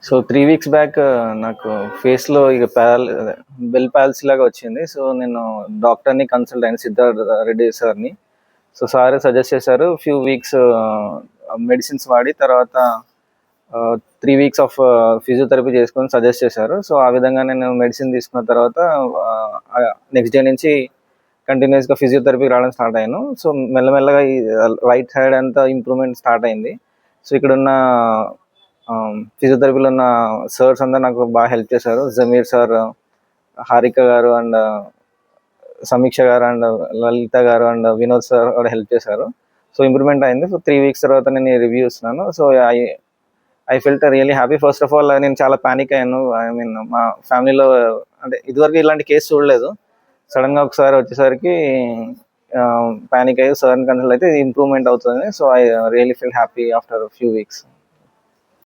So 3 weeks back నాకు ఫేస్‌లో ఇగ బెల్ పాల్సీ లాగా వచ్చింది. సో నేను డాక్టర్‌ని కన్సల్ట్ అయ్యాను, సిద్ధార్థ్ రెడ్డి సార్‌ని. సో సారే సజెస్ట్ చేశారు. ఫ్యూ వీక్స్ మెడిసిన్స్ వాడి తర్వాత 3 వీక్స్ ఆఫ్ ఫిజియోథెరపీ చేసుకొని సజెస్ట్ చేశారు. సో ఆ విధంగా నేను మెడిసిన్ తీసుకున్న తర్వాత నెక్స్ట్ డే నుంచి కంటిన్యూస్‌గా ఫిజియోథెరపీకి రావడం స్టార్ట్ అయ్యాను. సో మెల్లమెల్లగా ఈ రైట్ సైడ్ అంతా ఇంప్రూవ్‌మెంట్ స్టార్ట్ అయింది. సో ఇక్కడున్న ఫిజియోథెరపీలో ఉన్న సార్స్ అందరూ నాకు బాగా హెల్ప్ చేశారు. జమీర్ సార్, హారిక గారు అండ్ సమీక్ష గారు అండ్ లలిత గారు అండ్ వినోద్ సార్ కూడా హెల్ప్ చేశారు. సో ఇంప్రూవ్మెంట్ అయింది. సో 3 వీక్స్ తర్వాత నేను రివ్యూ ఇస్తున్నాను. So I felt really happy. First of all నేను చాలా పానిక్ అయ్యాను. ఐ మీన్ మా ఫ్యామిలీలో అంటే ఇదివరకు ఇలాంటి కేసు చూడలేదు. సడన్గా ఒకసారి వచ్చేసరికి పానిక్ అయ్యి సార్ని కన్సల్ట్ అయితే ఇంప్రూవ్మెంట్ అవుతుంది. So I really feel happy after few weeks.